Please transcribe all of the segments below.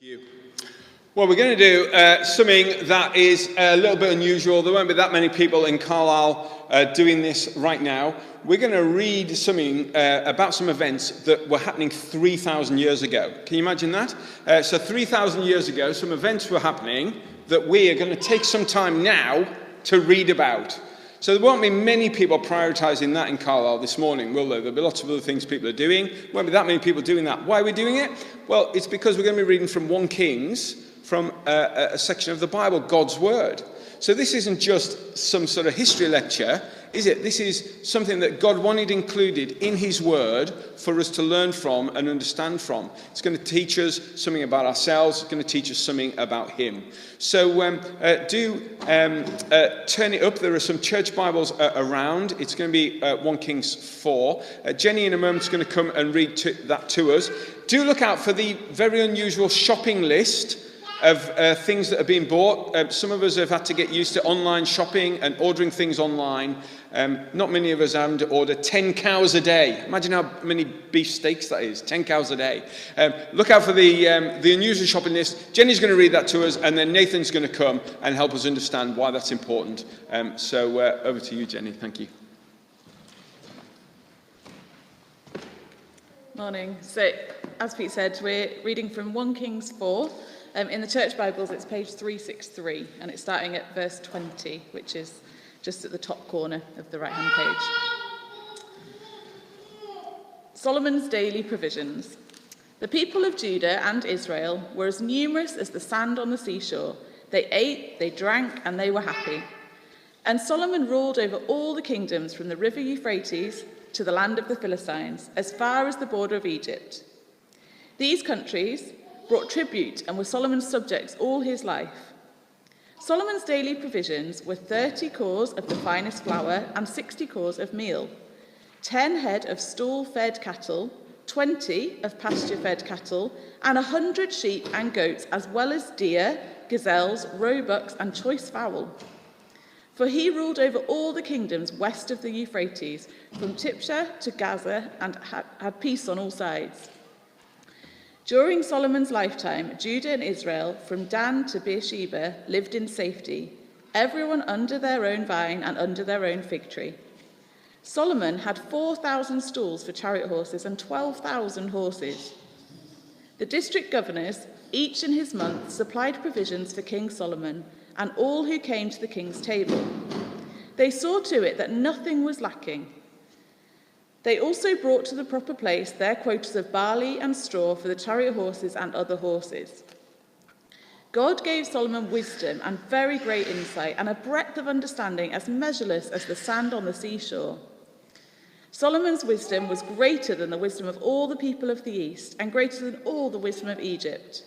You. Well, we're going to do something that is a little bit unusual. There won't be that many people in Carlisle doing this right now. We're going to read something about some events that were happening 3,000 years ago. Can you imagine that? So 3,000 years ago, some events were happening that we are going to take some time now to read about. So there won't be many people prioritising that in Carlisle this morning, will there? There'll be lots of other things people are doing. Won't be that many people doing that. Why are we doing it? Well, it's because we're going to be reading from 1 Kings, from a section of the Bible, God's Word. So this isn't just some sort of history lecture, is it? This is something that God wanted included in his Word for us to learn from and understand from. It's going to teach us something about ourselves. It's going to teach us something about him. So do turn it up. There are some church Bibles around. It's going to be 1 Kings 4. Jenny in a moment is going to come and read that to us. Do look out for the very unusual shopping list of things that are being bought. Some of us have had to get used to online shopping and ordering things online. Not many of us are having to order 10 cows a day. Imagine how many beef steaks that is, 10 cows a day. Look out for the unusual shopping list. Jenny's going to read that to us, and then Nathan's going to come and help us understand why that's important. So over to you, Jenny. Thank you. Morning. So, as Pete said, we're reading from 1 Kings 4. In the church Bibles, it's page 363, and it's starting at verse 20, which is just at the top corner of the right-hand page. Solomon's daily provisions. The people of Judah and Israel were as numerous as the sand on the seashore. They ate, they drank, and they were happy. And Solomon ruled over all the kingdoms from the river Euphrates to the land of the Philistines, as far as the border of Egypt. These countries brought tribute and were Solomon's subjects all his life. Solomon's daily provisions were 30 cors of the finest flour and 60 cors of meal, 10 head of stall-fed cattle, 20 of pasture-fed cattle, and 100 sheep and goats, as well as deer, gazelles, roebucks, and choice fowl. For he ruled over all the kingdoms west of the Euphrates, from Tipsha to Gaza, and had peace on all sides. During Solomon's lifetime, Judah and Israel, from Dan to Beersheba, lived in safety, everyone under their own vine and under their own fig tree. Solomon had 4,000 stalls for chariot horses and 12,000 horses. The district governors, each in his month, supplied provisions for King Solomon and all who came to the king's table. They saw to it that nothing was lacking. They also brought to the proper place their quotas of barley and straw for the chariot horses and other horses. God gave Solomon wisdom and very great insight and a breadth of understanding as measureless as the sand on the seashore. Solomon's wisdom was greater than the wisdom of all the people of the East and greater than all the wisdom of Egypt.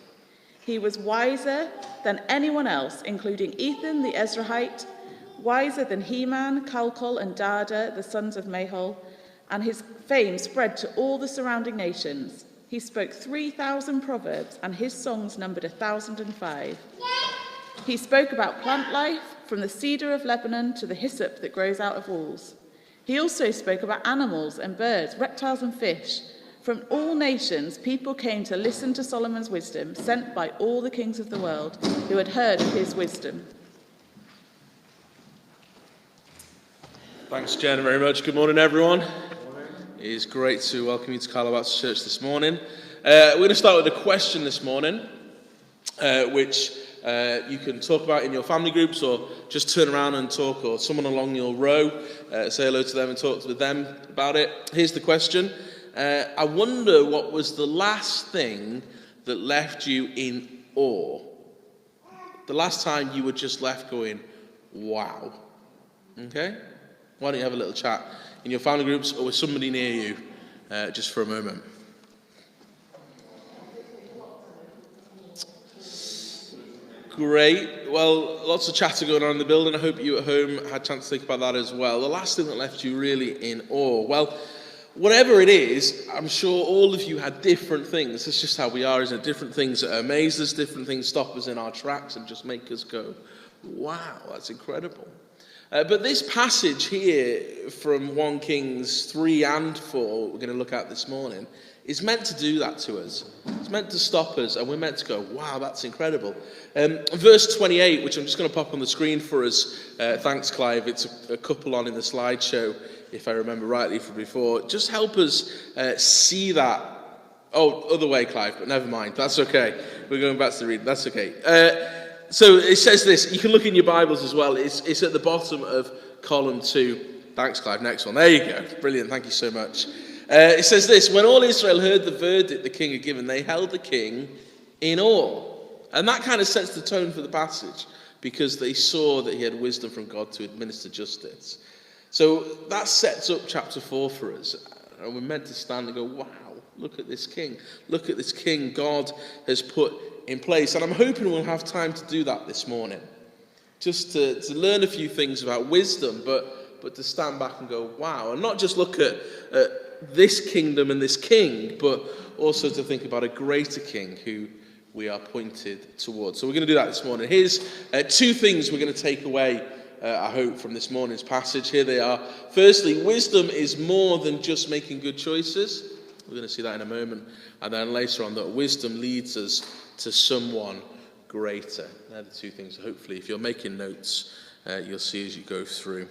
He was wiser than anyone else, including Ethan the Ezrahite, wiser than Heman, Calcol, and Dada, the sons of Mahol, and his fame spread to all the surrounding nations. He spoke 3,000 proverbs, and his songs numbered 1,005. He spoke about plant life, from the cedar of Lebanon to the hyssop that grows out of walls. He also spoke about animals and birds, reptiles and fish. From all nations, people came to listen to Solomon's wisdom, sent by all the kings of the world who had heard of his wisdom. Thanks, Jen, very much. Good morning, everyone. It is great to welcome you to Carlisle Baptist Church this morning. We're going to start with a question this morning, which you can talk about in your family groups or just turn around and talk, or someone along your row, say hello to them and talk with them about it. Here's the question. I wonder what was the last thing that left you in awe? The last time you were just left going, wow. Okay? Why don't you have a little chat in your family groups or with somebody near you just for a moment. Great. Well, lots of chatter going on in the building. I hope you at home had a chance to think about that as well. The last thing that left you really in awe. Well, whatever it is, I'm sure all of you had different things. That's just how we are, isn't it? Different things that amaze us, different things stop us in our tracks and just make us go, wow, that's incredible. But this passage here from 1 Kings 3 and 4, we're going to look at this morning, is meant to do that to us. It's meant to stop us, and we're meant to go, wow, that's incredible. Verse 28, which I'm just going to pop on the screen for us. Thanks, Clive. It's a couple on in the slideshow, if I remember rightly from before. Just help us see that. Oh, other way, Clive, but never mind. That's okay. We're going back to the reading. That's okay. So it says this. You can look in your Bibles as well. It's at the bottom of column 2. Thanks, Clive. Next one. There you go. Brilliant. Thank you so much. It says this: when all Israel heard the verdict the king had given, they held the king in awe. And that kind of sets the tone for the passage, because they saw that he had wisdom from God to administer justice. So that sets up chapter 4 for us. And we're meant to stand and go, wow, look at this king. Look at this king God has put in place. And I'm hoping we'll have time to do that this morning. Just to learn a few things about wisdom, but to stand back and go, wow. And not just look at this kingdom and this king, but also to think about a greater king who we are pointed towards. So we're going to do that this morning. Here's 2 things we're going to take away, I hope, from this morning's passage. Here they are. Firstly, wisdom is more than just making good choices. We're going to see that in a moment. And then later on, that wisdom leads us to someone greater. They're the 2 things, hopefully, if you're making notes, you'll see as you go through.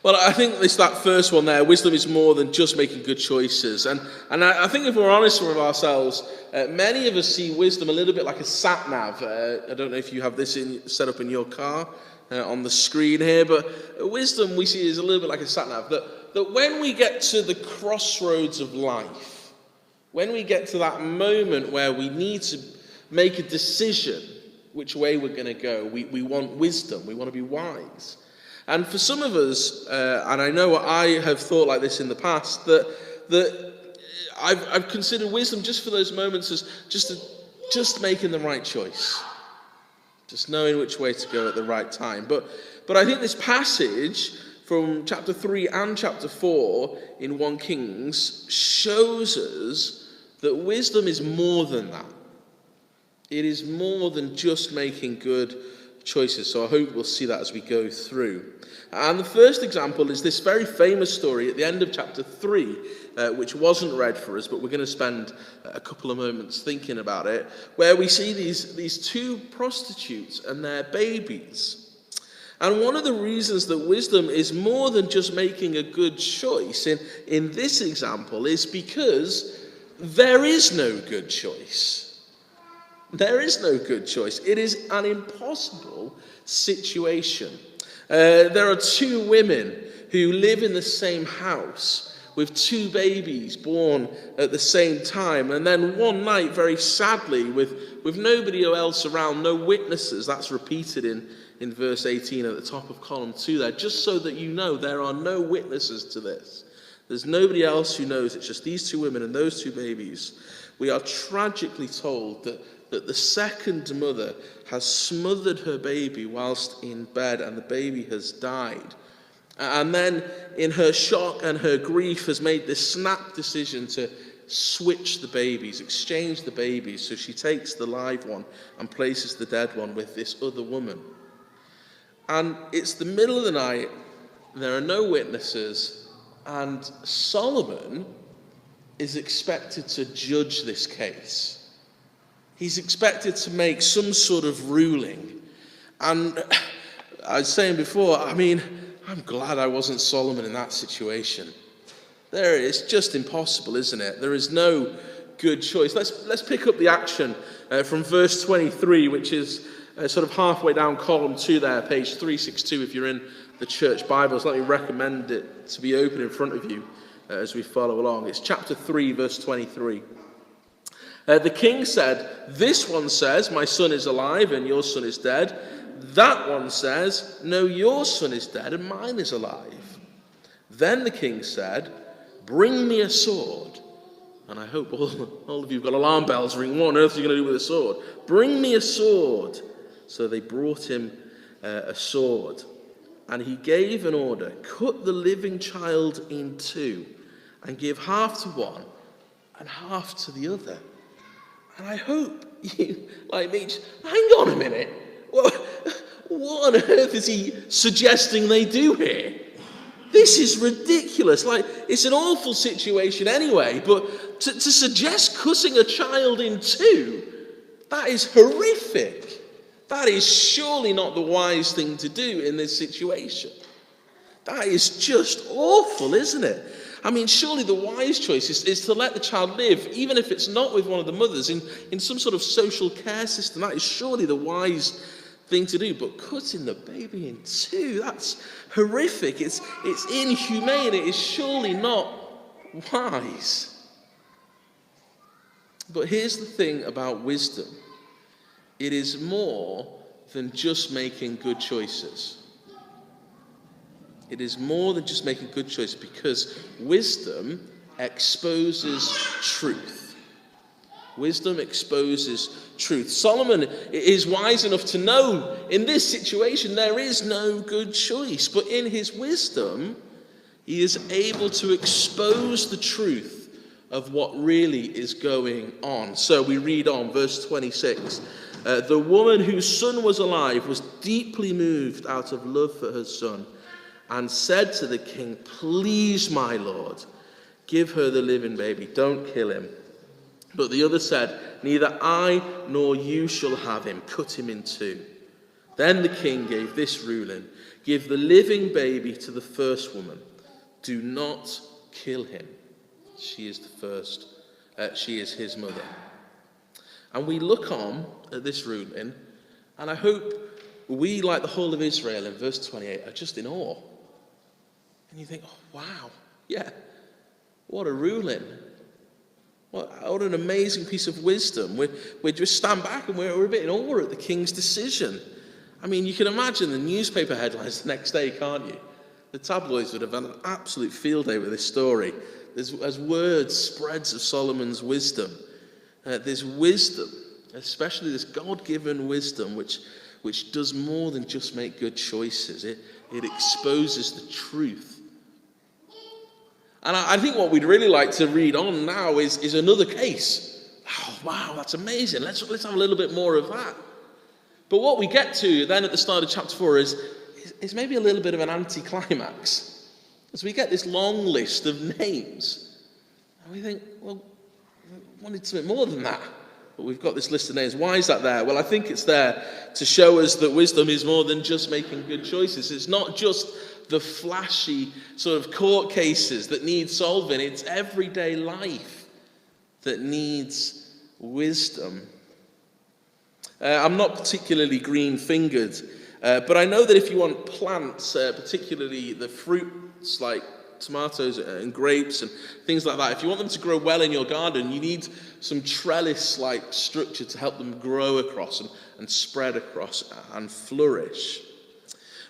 Well, I think it's that first one there. Wisdom is more than just making good choices. And I think if we're honest with ourselves, many of us see wisdom a little bit like a sat-nav. I don't know if you have this set up in your car on the screen here, but wisdom we see is a little bit like a sat-nav. That when we get to the crossroads of life, when we get to that moment where we need to make a decision which way we're going to go, we want wisdom. We want to be wise. And for some of us, and I know I have thought like this in the past, that I've considered wisdom just for those moments as just making the right choice, just knowing which way to go at the right time. But I think this passage from chapter 3 and chapter 4 in 1 Kings shows us that wisdom is more than that. It is more than just making good choices. So I hope we'll see that as we go through. And the first example is this very famous story at the end of chapter 3, which wasn't read for us, but we're going to spend a couple of moments thinking about it, where we see these 2 prostitutes and their babies. And one of the reasons that wisdom is more than just making a good choice in this example is because there is no good choice. There is no good choice. It is an impossible situation. There are 2 women who live in the same house with 2 babies born at the same time. And then one night, very sadly, with nobody else around, no witnesses, that's repeated in verse 18 at the top of column 2 there, just so that you know there are no witnesses to this. There's nobody else who knows. It's just these 2 women and those 2 babies. We are tragically told that the second mother has smothered her baby whilst in bed, and the baby has died. And then, in her shock and her grief, has made this snap decision to switch the babies, exchange the babies. So she takes the live one and places the dead one with this other woman. And it's the middle of the night, there are no witnesses, and Solomon is expected to judge this case. He's expected to make some sort of ruling. And I was saying before, I'm glad I wasn't Solomon in that situation. It's just impossible, isn't it? There is no good choice. Let's pick up the action from verse 23, which is sort of halfway down column 2 there, page 362, if you're in the church Bibles. Let me recommend it to be open in front of you as we follow along. It's chapter 3, verse 23. The king said, "This one says, my son is alive and your son is dead. That one says, no, your son is dead and mine is alive." Then the king said, "Bring me a sword." And I hope all of you have got alarm bells ringing. What on earth are you going to do with a sword? "Bring me a sword." So they brought him a sword. And he gave an order, "Cut the living child in 2 and give half to one and half to the other." And I hope you, like me, hang on a minute. What on earth is he suggesting they do here? This is ridiculous. Like, it's an awful situation anyway, but to suggest cutting a child in two, that is horrific. That is surely not the wise thing to do in this situation. That is just awful, isn't it? I mean, surely the wise choice is to let the child live, even if it's not with one of the mothers, in some sort of social care system. That is surely the wise thing to do. But cutting the baby in two, that's horrific. It's inhumane. It is surely not wise. But here's the thing about wisdom. It is more than just making good choices. It is more than just making good choices, because wisdom exposes truth. Wisdom exposes truth. Solomon is wise enough to know in this situation there is no good choice, but in his wisdom, he is able to expose the truth of what really is going on. So we read on, verse 26. The woman whose son was alive was deeply moved out of love for her son, and said to the king, "Please, my lord, give her the living baby. Don't kill him." But the other said, "Neither I nor you shall have him. Cut him in two." Then the king gave this ruling: "Give the living baby to the first woman. Do not kill him. She is the first. She is his mother." And we look on at this ruling, and I hope we, like the whole of Israel in verse 28, are just in awe. And you think, oh, wow, yeah, what a ruling. What an amazing piece of wisdom. We just stand back and we're a bit in awe at the king's decision. I mean, you can imagine the newspaper headlines the next day, can't you? The tabloids would have had an absolute field day with this story. As word spreads of Solomon's wisdom, there's wisdom, especially this God-given wisdom, which does more than just make good choices. It exposes the truth. And I think what we'd really like to read on now is another case. Oh, wow, that's amazing. Let's have a little bit more of that. But what we get to then at the start of chapter 4 is maybe a little bit of an anticlimax. As we get this long list of names. And we think, well, we wanted something more than that. But we've got this list of names. Why is that there? Well, I think it's there to show us that wisdom is more than just making good choices. It's not just the flashy sort of court cases that need solving. It's everyday life that needs wisdom. I'm not particularly green-fingered, but I know that if you want plants, particularly the fruits like tomatoes and grapes and things like that, if you want them to grow well in your garden, you need some trellis-like structure to help them grow across and spread across and flourish.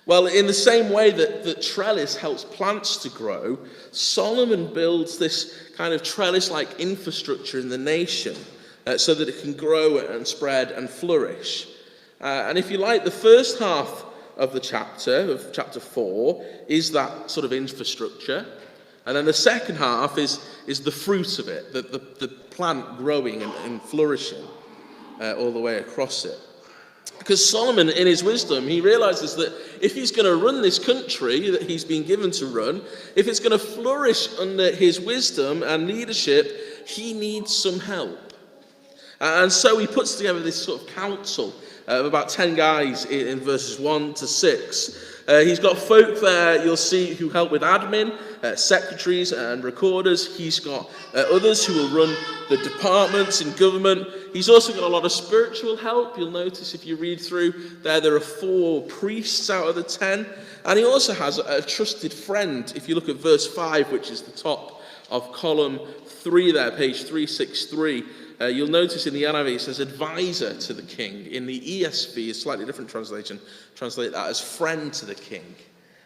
Well, in the same way that trellis helps plants to grow, Solomon builds this kind of trellis-like infrastructure in the nation so that it can grow and spread and flourish. And if you like, the first half of the chapter, of chapter 4, is that sort of infrastructure. And then the second half is the fruit of it, the plant growing and flourishing all the way across it. Because Solomon, in his wisdom, he realizes that if he's going to run this country that he's been given to run, if it's going to flourish under his wisdom and leadership, he needs some help. And so he puts together this sort of council of about 10 guys in verses 1 to 6. He's got folk there, you'll see, who help with admin, secretaries and recorders. He's got others who will run the departments in government. He's also got a lot of spiritual help. You'll notice if you read through there are 4 priests out of the 10. And he also has a trusted friend. If you look at verse 5, which is the top of column 3 there, page 363, you'll notice in the NIV it says advisor to the king. In the ESV, a slightly different translation, translate that as friend to the king.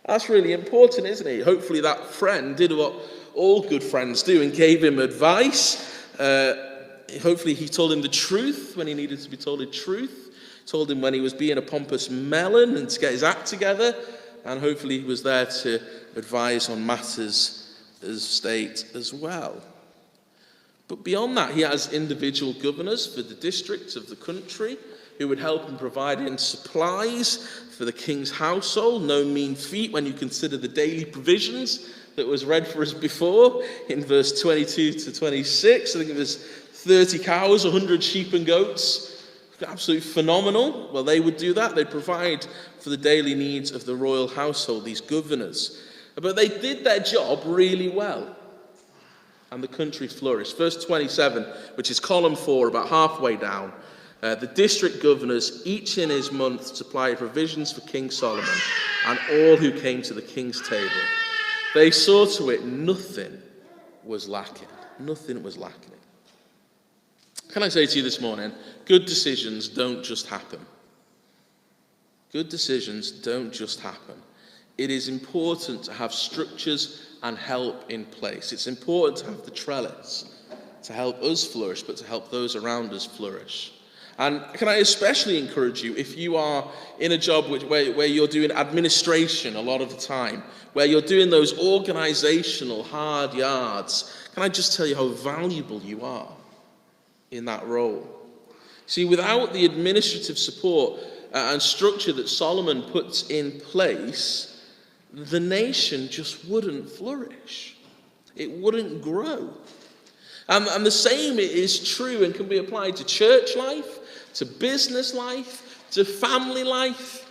That's really important, isn't it? Hopefully that friend did what all good friends do and gave him advice. Hopefully he told him the truth when he needed to be told the truth. Told him when he was being a pompous melon and to get his act together. And hopefully he was there to advise on matters of state as well. But beyond that, he has individual governors for the districts of the country who would help in providing supplies for the king's household. No mean feat when you consider the daily provisions that was read for us before in verse 22 to 26. I think it was 30 cows, 100 sheep and goats. Absolutely phenomenal. Well, they would do that. They'd provide for the daily needs of the royal household, these governors. But they did their job really well. And the country flourished. Verse 27, which is column 4, about halfway down. The district governors, each in his month, supplied provisions for King Solomon and all who came to the king's table. They saw to it nothing was lacking. Nothing was lacking. Can I say to you this morning, good decisions don't just happen. Good decisions don't just happen. It is important to have structures and help in place. It's important to have the trellis to help us flourish, but to help those around us flourish. And can I especially encourage you, if you are in a job where you're doing administration a lot of the time, where you're doing those organizational hard yards, can I just tell you how valuable you are in that role? See, without the administrative support and structure that Solomon puts in place, the nation just wouldn't flourish. It wouldn't grow. And the same is true and can be applied to church life, to business life, to family life,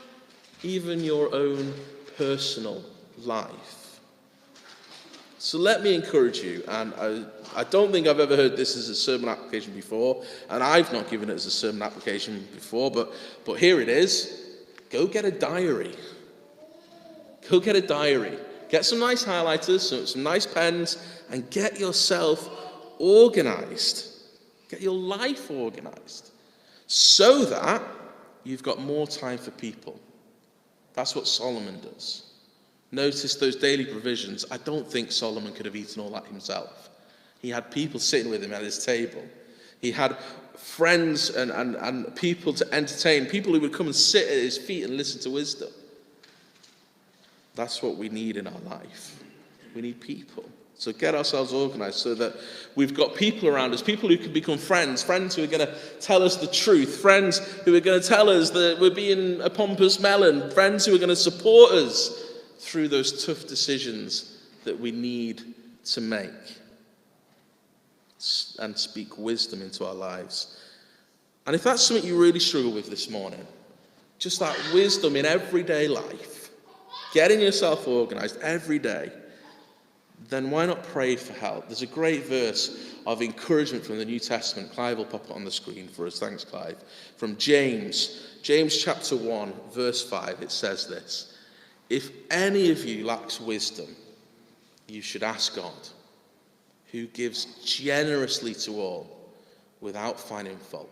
even your own personal life. So let me encourage you, and I don't think I've ever heard this as a sermon application before, and I've not given it as a sermon application before, but here it is. Go get a diary. Go get a diary. Get some nice highlighters, some nice pens, and get yourself organized. Get your life organized so that you've got more time for people. That's what Solomon does. Notice those daily provisions. I don't think Solomon could have eaten all that himself. He had people sitting with him at his table. He had friends and people to entertain, people who would come and sit at his feet and listen to wisdom. That's what we need in our life. We need people. So get ourselves organized so that we've got people around us, people who can become friends who are going to tell us the truth, friends who are going to tell us that we're being a pompous melon, friends who are going to support us through those tough decisions that we need to make and speak wisdom into our lives. And if that's something you really struggle with this morning, just that wisdom in everyday life, getting yourself organized every day, then why not pray for help? There's a great verse of encouragement from the New Testament. Clive will pop it on the screen for us. Thanks, Clive. From James chapter 1, verse 5, it says this: if any of you lacks wisdom, you should ask God, who gives generously to all without finding fault,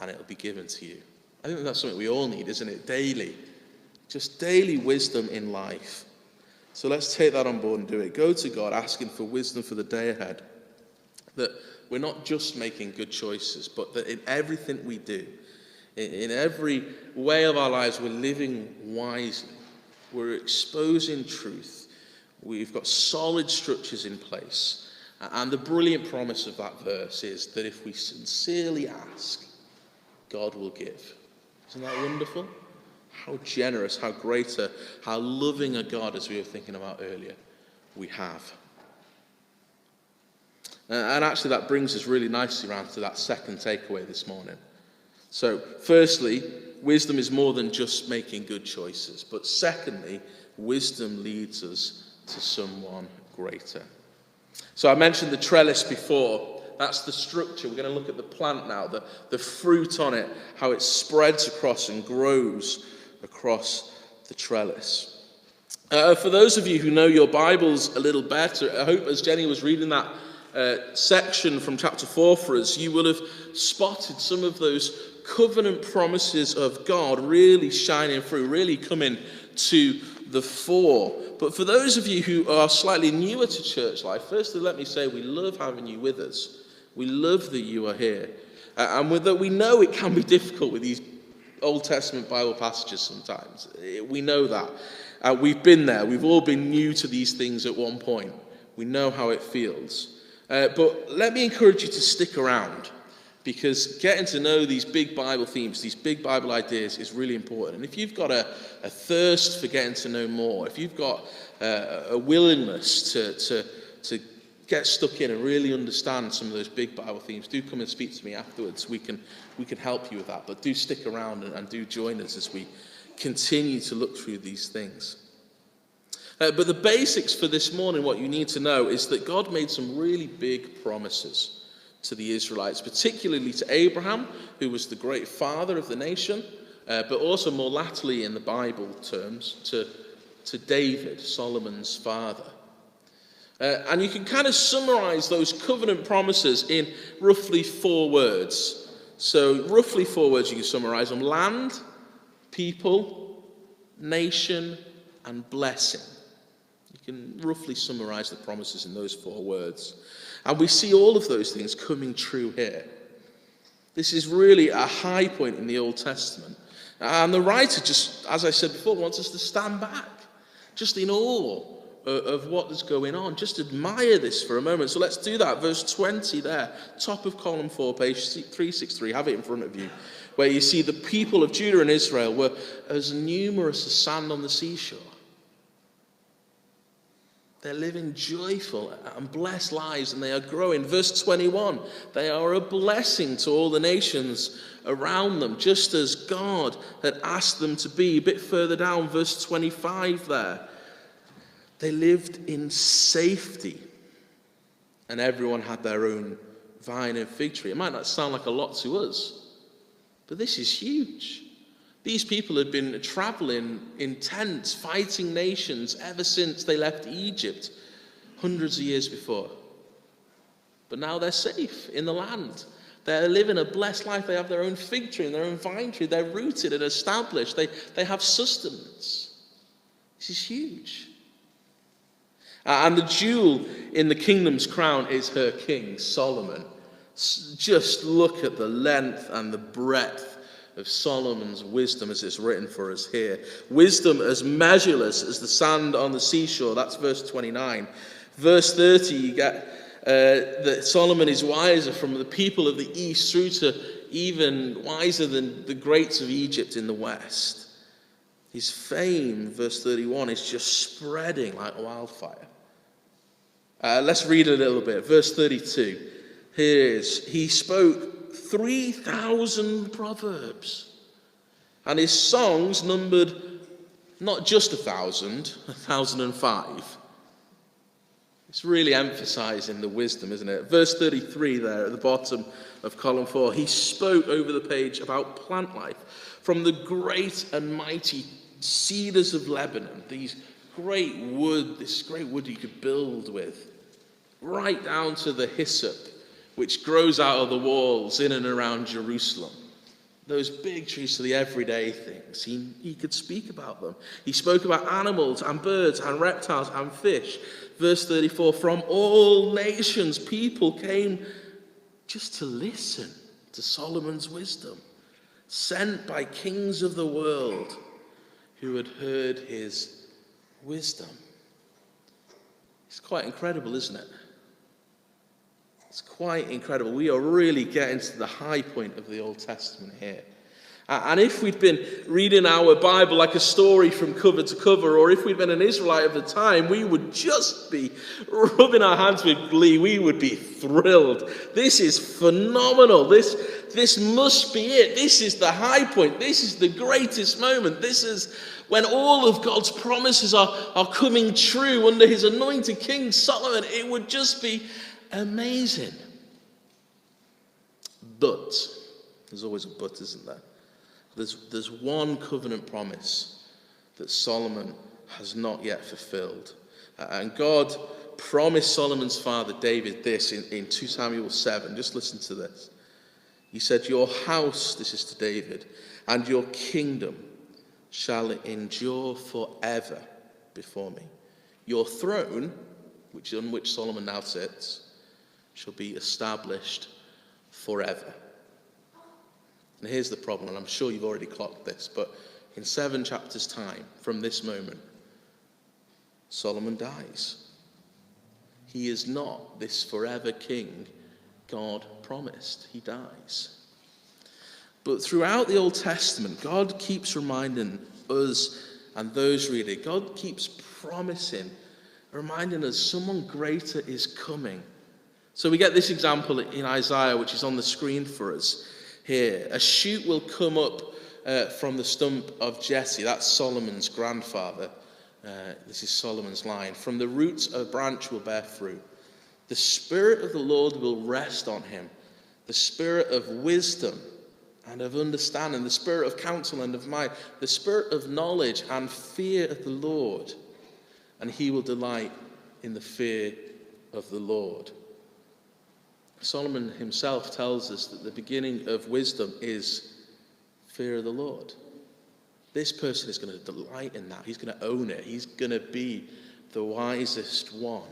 and it will be given to you. I think that's something we all need, isn't it? Daily. Just daily wisdom in life. So let's take that on board and do it. Go to God asking for wisdom for the day ahead. That we're not just making good choices, but that in everything we do, in every way of our lives, we're living wisely. We're exposing truth. We've got solid structures in place. And the brilliant promise of that verse is that if we sincerely ask, God will give. Isn't that wonderful? How generous, how greater, how loving a God, as we were thinking about earlier, we have. And actually that brings us really nicely around to that second takeaway this morning. So firstly, wisdom is more than just making good choices. But secondly, wisdom leads us to someone greater. So I mentioned the trellis before. That's the structure. We're going to look at the plant now, the fruit on it, how it spreads across and grows across the trellis. For those of you who know your Bibles a little better, I hope as Jenny was reading that section from chapter 4 for us, you will have spotted some of those covenant promises of God really shining through, really coming to the fore. But for those of you who are slightly newer to church life, firstly let me say we love having you with us. We love that you are here. And with that, we know it can be difficult with these Old Testament Bible passages sometimes. We know that. We've been there. We've all been new to these things at one point. We know how it feels. But let me encourage you to stick around, because getting to know these big Bible themes, these big Bible ideas is really important. And if you've got a thirst for getting to know more, if you've got a willingness to get stuck in and really understand some of those big Bible themes, do come and speak to me afterwards. We can help you with that. But do stick around and do join us as we continue to look through these things. But the basics for this morning, what you need to know is that God made some really big promises to the Israelites, particularly to Abraham, who was the great father of the nation, but also more latterly in the Bible terms, to David, Solomon's father. And you can kind of summarize those covenant promises in roughly 4 words. So roughly 4 words you can summarize them: land, people, nation, and blessing. You can roughly summarize the promises in those 4 words. And we see all of those things coming true here. This is really a high point in the Old Testament. And the writer, just as I said before, wants us to stand back, just in awe of what is going on. Just admire this for a moment. So let's do that. Verse 20 there, top of column 4, page 363, have it in front of you, where you see the people of Judah and Israel were as numerous as sand on the seashore. They're living joyful and blessed lives, and they are growing. Verse 21, they are a blessing to all the nations around them, just as God had asked them to be. A bit further down, verse 25 there, they lived in safety, and everyone had their own vine and fig tree. It might not sound like a lot to us, but this is huge. These people had been traveling in tents, fighting nations ever since they left Egypt hundreds of years before. But now they're safe in the land. They're living a blessed life. They have their own fig tree and their own vine tree. They're rooted and established. They have sustenance. This is huge. And the jewel in the kingdom's crown is her king, Solomon. Just look at the length and the breadth of Solomon's wisdom as it's written for us here. Wisdom as measureless as the sand on the seashore. That's verse 29. Verse 30, you get that Solomon is wiser from the people of the east through to even wiser than the greats of Egypt in the west. His fame, verse 31, is just spreading like wildfire. Let's read it a little bit. Verse 32. Here's, he spoke 3,000 proverbs, and his songs numbered not just 1,000, 1,005. It's really emphasizing the wisdom, isn't it? Verse 33 there at the bottom of column 4. He spoke over the page about plant life, from the great and mighty cedars of Lebanon, this great wood you could build with, right down to the hyssop, which grows out of the walls in and around Jerusalem. Those big trees, to the everyday things. He could speak about them. He spoke about animals and birds and reptiles and fish. Verse 34, from all nations people came just to listen to Solomon's wisdom, sent by kings of the world who had heard his wisdom. It's quite incredible, isn't it? It's quite incredible. We are really getting to the high point of the Old Testament here. And if we'd been reading our Bible like a story from cover to cover, or if we'd been an Israelite of the time, we would just be rubbing our hands with glee. We would be thrilled. This is phenomenal. This must be it. This is the high point. This is the greatest moment. This is when all of God's promises are coming true under his anointed king Solomon. It would just be amazing. But, there's always a but, isn't there? There's one covenant promise that Solomon has not yet fulfilled. And God promised Solomon's father David this in 2 Samuel 7. Just listen to this. He said, your house, this is to David, and your kingdom shall endure forever before me. Your throne, on which Solomon now sits, shall be established forever. And here's the problem, and I'm sure you've already clocked this, but in 7 chapters' time, from this moment, Solomon dies. He is not this forever king God promised. He dies. But throughout the Old Testament, God keeps reminding us and those reading, God keeps promising, reminding us someone greater is coming. So we get this example in Isaiah, which is on the screen for us here. A shoot will come up from the stump of Jesse. That's Solomon's grandfather. This is Solomon's line. From the roots a branch will bear fruit. The Spirit of the Lord will rest on him. The Spirit of wisdom and of understanding, the Spirit of counsel and of might, the Spirit of knowledge and fear of the Lord. And he will delight in the fear of the Lord. Solomon himself tells us that the beginning of wisdom is fear of the Lord. This person is going to delight in that. He's going to own it. He's going to be the wisest one.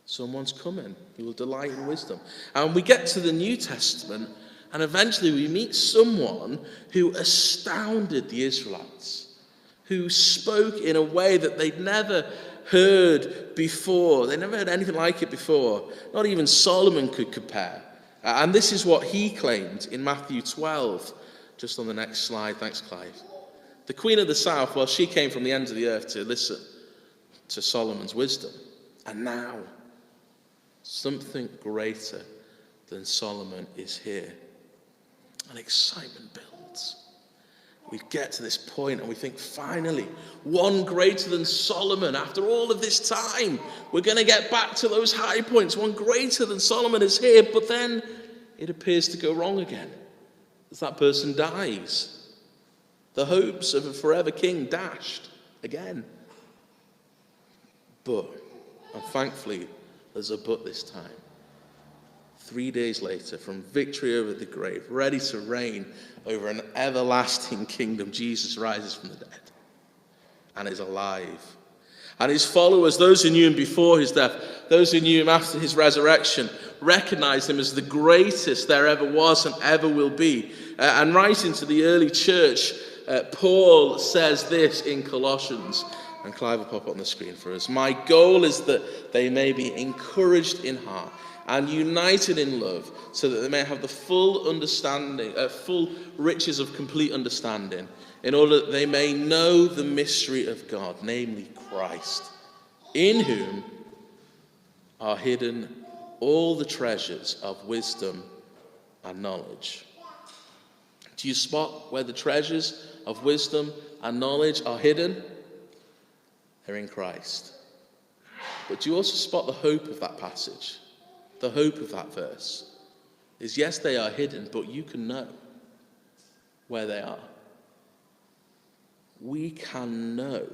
Someone's coming who will delight in wisdom. And we get to the New Testament, and eventually we meet someone who astounded the Israelites, who spoke in a way that they'd never heard before. They never heard anything like it before. Not even Solomon could compare. And this is what he claimed in Matthew 12. Just on the next slide. Thanks, Clive. The Queen of the South, well, she came from the ends of the earth to listen to Solomon's wisdom. And now, something greater than Solomon is here. And excitement builds. We get to this point and we think, finally, one greater than Solomon. After all of this time, we're going to get back to those high points. One greater than Solomon is here, but then it appears to go wrong again. As that person dies. The hopes of a forever king dashed again. But, and thankfully, there's a but this time. 3 days later, from victory over the grave, ready to reign over an everlasting kingdom, Jesus rises from the dead and is alive. And his followers, those who knew him before his death, those who knew him after his resurrection, recognized him as the greatest there ever was and ever will be. And writing to the early church, Paul says this in Colossians, and Clive will pop up on the screen for us. My goal is that they may be encouraged in heart and united in love, so that they may have the full understanding, full riches of complete understanding, in order that they may know the mystery of God, namely Christ, in whom are hidden all the treasures of wisdom and knowledge. Do you spot where the treasures of wisdom and knowledge are hidden? They're in Christ. But do you also spot the hope of that passage? The hope of that verse is, yes, they are hidden, but you can know where they are. We can know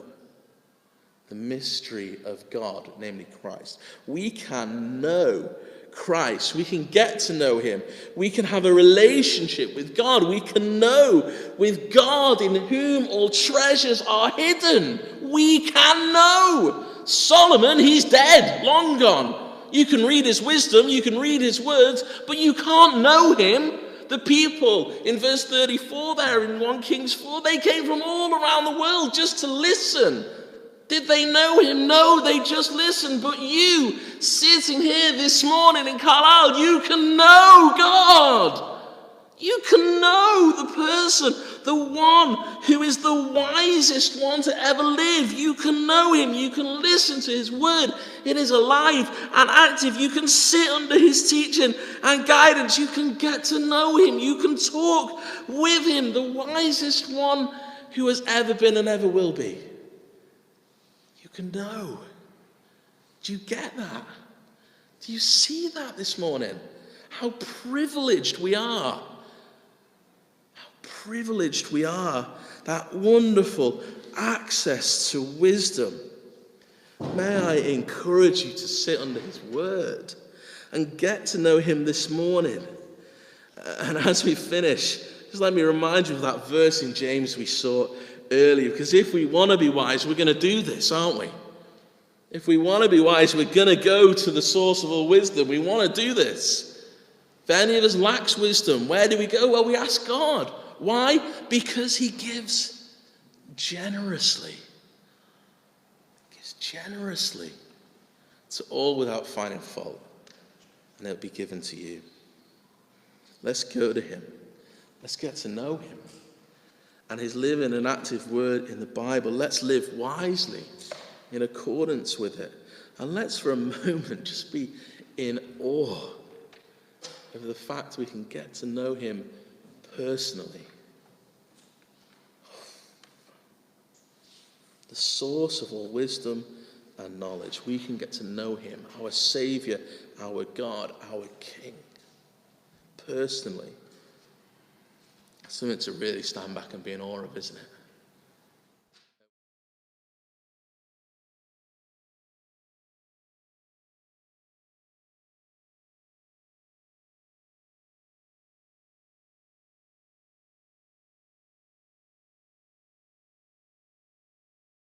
the mystery of God, namely Christ. We can know Christ. We can get to know him. We can have a relationship with God. We can know with God in whom all treasures are hidden. We can know. Solomon, he's dead, long gone. You can read his wisdom, you can read his words, but you can't know him. The people in verse 34 there in 1 Kings 4, they came from all around the world just to listen. Did they know him? No, they just listened. But you, sitting here this morning in Carlisle, you can know God. You can know the person, the one who is the wisest one to ever live. You can know him. You can listen to his word. It is alive and active. You can sit under his teaching and guidance. You can get to know him. You can talk with him, the wisest one who has ever been and ever will be. You can know. Do you get that? Do you see that this morning? How privileged we are. Privileged we are, that wonderful access to wisdom. May I encourage you to sit under his word and get to know him this morning. And as we finish, just let me remind you of that verse in James we saw earlier, because if we want to be wise, we're going to do this, aren't we? If we want to be wise, we're going to go to the source of all wisdom. We want to do this. If any of us lacks wisdom, where do we go? Well, we ask God. Why? Because he gives generously. He gives generously to all without finding fault. and it'll be given to you. Let's go to him. Let's get to know him. And his living and active word in the Bible. Let's live wisely in accordance with it. And let's for a moment just be in awe of the fact we can get to know him personally. The source of all wisdom and knowledge. We can get to know him, our Saviour, our God, our King, personally. Something to really stand back and be in awe of, isn't it?